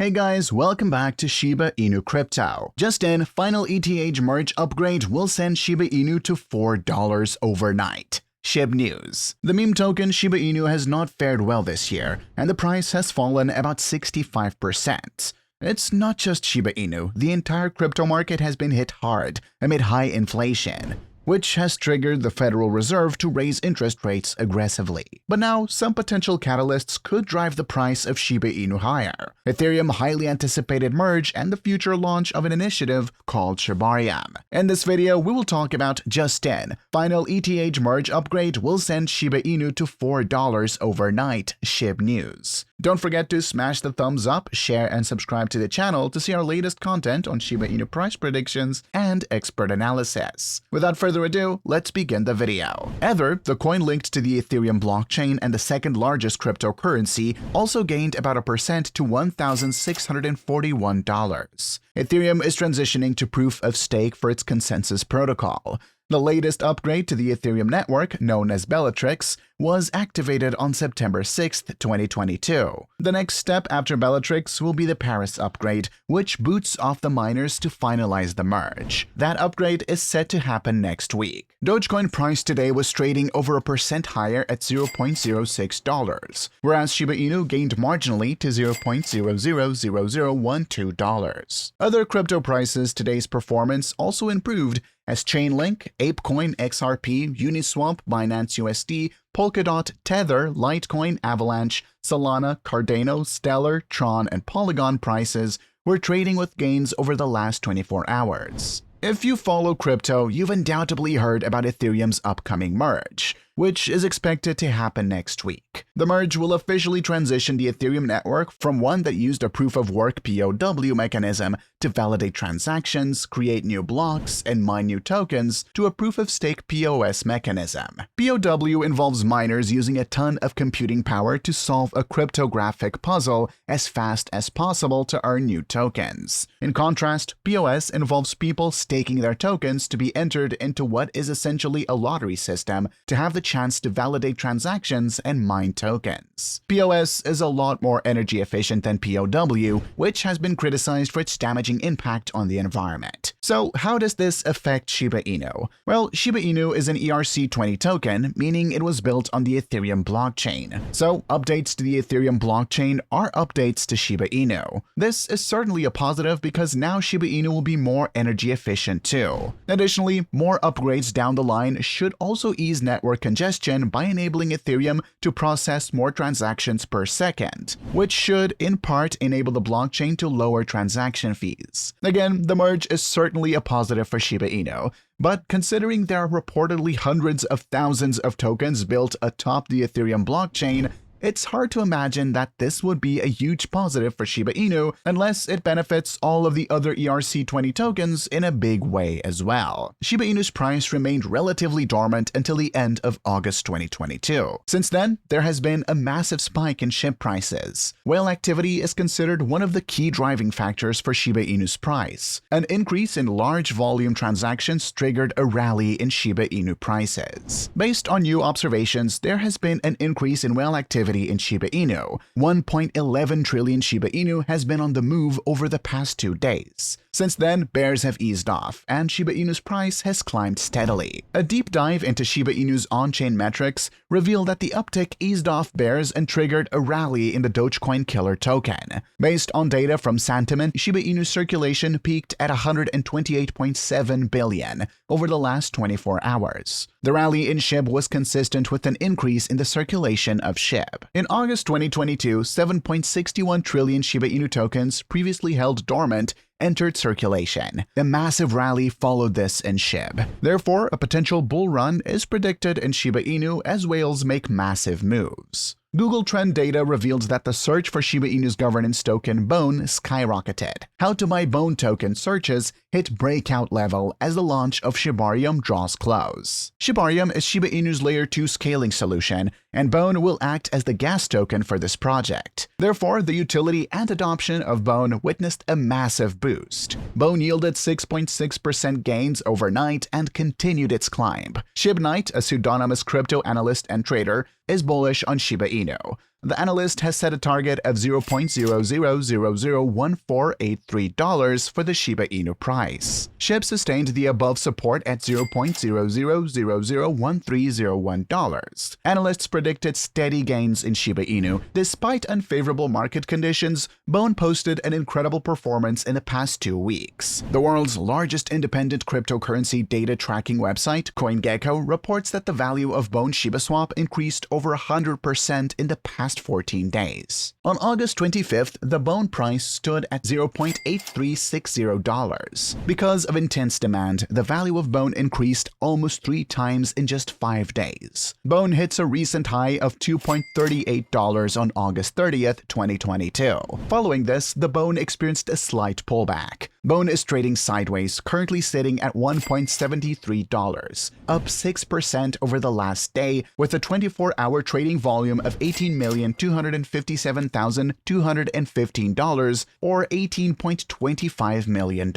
Hey guys, welcome back to Shiba Inu Crypto. Just in, final ETH merge upgrade will send Shiba Inu to $4 overnight. Shib news. The meme token Shiba Inu has not fared well this year, and the price has fallen about 65%. It's not just Shiba Inu, the entire crypto market has been hit hard amid high inflation, which has triggered the Federal Reserve to raise interest rates aggressively. But now, some potential catalysts could drive the price of Shiba Inu higher. Ethereum highly anticipated merge and the future launch of an initiative called Shibarium. In this video, we will talk about just in. Final ETH merge upgrade will send Shiba Inu to $4 overnight, Shib news. Don't forget to smash the thumbs up, share, and subscribe to the channel to see our latest content on Shiba Inu price predictions and expert analysis. Without further ado, let's begin the video. Ether, the coin linked to the Ethereum blockchain and the second largest cryptocurrency, also gained about 1% to $1,641. Ethereum is transitioning to proof of stake for its consensus protocol. The latest upgrade to the Ethereum network, known as Bellatrix, was activated on September 6, 2022. The next step after Bellatrix will be the Paris upgrade, which boots off the miners to finalize the merge. That upgrade is set to happen next week. Dogecoin price today was trading over 1% higher at $0.06, whereas Shiba Inu gained marginally to $0.000012. Other crypto prices today's performance also improved as Chainlink, ApeCoin, XRP, Uniswap, Binance USD, Polkadot, Tether, Litecoin, Avalanche, Solana, Cardano, Stellar, Tron, and Polygon prices were trading with gains over the last 24 hours. If you follow crypto, you've undoubtedly heard about Ethereum's upcoming merge, which is expected to happen next week. The merge will officially transition the Ethereum network from one that used a proof-of-work POW mechanism to validate transactions, create new blocks, and mine new tokens to a proof-of-stake POS mechanism. POW involves miners using a ton of computing power to solve a cryptographic puzzle as fast as possible to earn new tokens. In contrast, POS involves people staking their tokens to be entered into what is essentially a lottery system to have the chance to validate transactions and mine tokens. POS is a lot more energy efficient than POW, which has been criticized for its damaging impact on the environment. So how does this affect Shiba Inu? Well, Shiba Inu is an ERC20 token, meaning it was built on the Ethereum blockchain. So updates to the Ethereum blockchain are updates to Shiba Inu. This is certainly a positive because now Shiba Inu will be more energy efficient too. Additionally, more upgrades down the line should also ease network congestion by enabling Ethereum to process more transactions per second, which should in part enable the blockchain to lower transaction fees. Again, the merge is certainly a positive for Shiba Inu, but considering there are reportedly hundreds of thousands of tokens built atop the Ethereum blockchain, it's hard to imagine that this would be a huge positive for Shiba Inu unless it benefits all of the other ERC20 tokens in a big way as well. Shiba Inu's price remained relatively dormant until the end of August 2022. Since then, there has been a massive spike in SHIB prices. Whale activity is considered one of the key driving factors for Shiba Inu's price. An increase in large volume transactions triggered a rally in Shiba Inu prices. Based on new observations, there has been an increase in whale activity in Shiba Inu. 1.11 trillion Shiba Inu has been on the move over the past 2 days. Since then, bears have eased off, and Shiba Inu's price has climbed steadily. A deep dive into Shiba Inu's on-chain metrics revealed that the uptick eased off bears and triggered a rally in the Dogecoin killer token. Based on data from Sentiment, Shiba Inu's circulation peaked at 128.7 billion over the last 24 hours. The rally in SHIB was consistent with an increase in the circulation of SHIB. In August 2022, 7.61 trillion Shiba Inu tokens previously held dormant entered circulation. A massive rally followed this in SHIB. Therefore, a potential bull run is predicted in Shiba Inu as whales make massive moves. Google Trend data revealed that the search for Shiba Inu's governance token Bone skyrocketed. How to buy Bone token searches hit breakout level as the launch of Shibarium draws close. Shibarium is Shiba Inu's Layer 2 scaling solution, and Bone will act as the gas token for this project. Therefore, the utility and adoption of Bone witnessed a massive boost. Bone yielded 6.6% gains overnight and continued its climb. ShibKnight, a pseudonymous crypto analyst and trader, is bullish on Shiba Inu. The analyst has set a target of $0.00001483 for the Shiba Inu price. Shib sustained the above support at $0.00001301. Analysts predicted steady gains in Shiba Inu. Despite unfavorable market conditions, Bone posted an incredible performance in the past 2 weeks. The world's largest independent cryptocurrency data tracking website, CoinGecko, reports that the value of Bone ShibaSwap increased over 100% in the past 14 days. On August 25th, the Bone price stood at $0.8360. Because of intense demand, the value of Bone increased almost 3 times in just 5 days. Bone hits a recent high of $2.38 on August 30th, 2022. Following this, the Bone experienced a slight pullback. Bone is trading sideways, currently sitting at $1.73, up 6% over the last day, with a 24-hour trading volume of $18,257,215, or $18.25 million.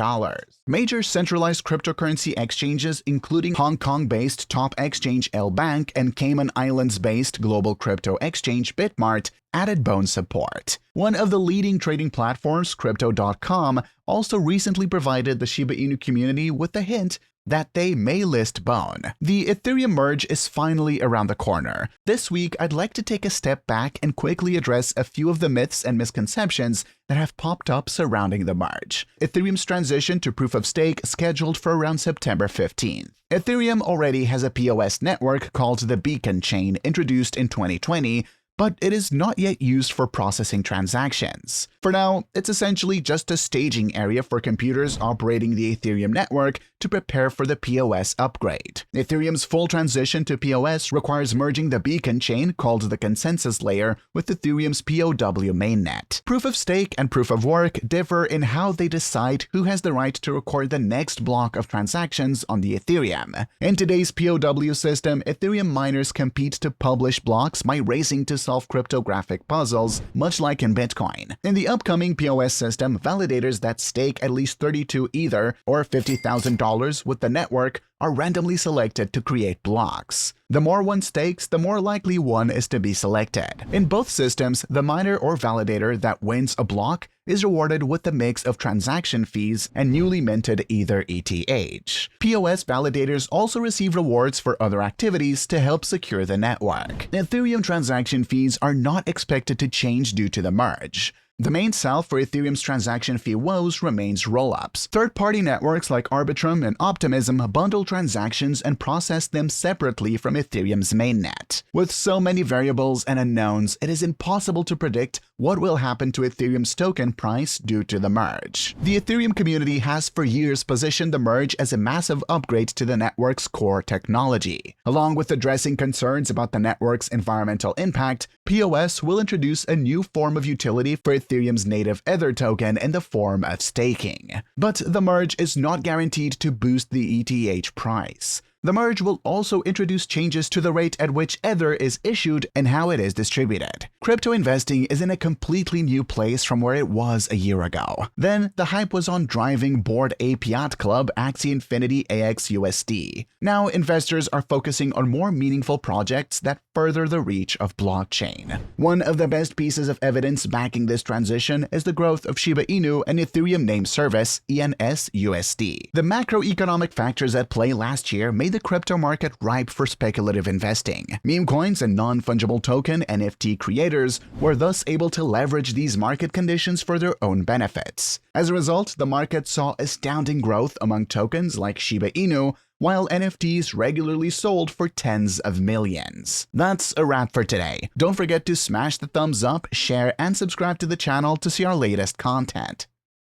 Major centralized cryptocurrency exchanges, including Hong Kong-based top exchange L Bank and Cayman Islands-based global crypto exchange Bitmart, added Bone support. One of the leading trading platforms, Crypto.com, also recently provided the Shiba Inu community with a hint that they may list Bone. The Ethereum merge is finally around the corner. This week, I'd like to take a step back and quickly address a few of the myths and misconceptions that have popped up surrounding the merge. Ethereum's transition to proof of stake scheduled for around September 15th. Ethereum already has a POS network called the Beacon Chain, introduced in 2020, but it is not yet used for processing transactions. For now, it's essentially just a staging area for computers operating the Ethereum network to prepare for the POS upgrade. Ethereum's full transition to POS requires merging the Beacon chain, called the consensus layer, with Ethereum's POW mainnet. Proof of stake and proof of work differ in how they decide who has the right to record the next block of transactions on the Ethereum. In today's POW system, Ethereum miners compete to publish blocks by racing to solve cryptographic puzzles, much like in Bitcoin. In the upcoming POS system, validators that stake at least 32 Ether or $50,000 with the network are randomly selected to create blocks. The more one stakes, the more likely one is to be selected. In both systems, the miner or validator that wins a block is rewarded with a mix of transaction fees and newly minted Ether ETH. POS validators also receive rewards for other activities to help secure the network. Ethereum transaction fees are not expected to change due to the merge. The main salve for Ethereum's transaction fee woes remains rollups. Third-party networks like Arbitrum and Optimism bundle transactions and process them separately from Ethereum's mainnet. With so many variables and unknowns, it is impossible to predict what will happen to Ethereum's token price due to the merge. The Ethereum community has for years positioned the merge as a massive upgrade to the network's core technology. Along with addressing concerns about the network's environmental impact, POS will introduce a new form of utility for Ethereum's native Ether token in the form of staking. But the merge is not guaranteed to boost the ETH price. The merge will also introduce changes to the rate at which Ether is issued and how it is distributed. Crypto investing is in a completely new place from where it was a year ago. Then, the hype was on driving Bored Ape Yacht Club Axie Infinity AXUSD. Now, investors are focusing on more meaningful projects that further the reach of blockchain. One of the best pieces of evidence backing this transition is the growth of Shiba Inu and Ethereum name service, ENSUSD. The macroeconomic factors at play last year made the crypto market ripe for speculative investing. Meme coins and non-fungible token NFT creators were thus able to leverage these market conditions for their own benefits. As a result, the market saw astounding growth among tokens like Shiba Inu, while NFTs regularly sold for tens of millions. That's a wrap for today. Don't forget to smash the thumbs up, share, and subscribe to the channel to see our latest content.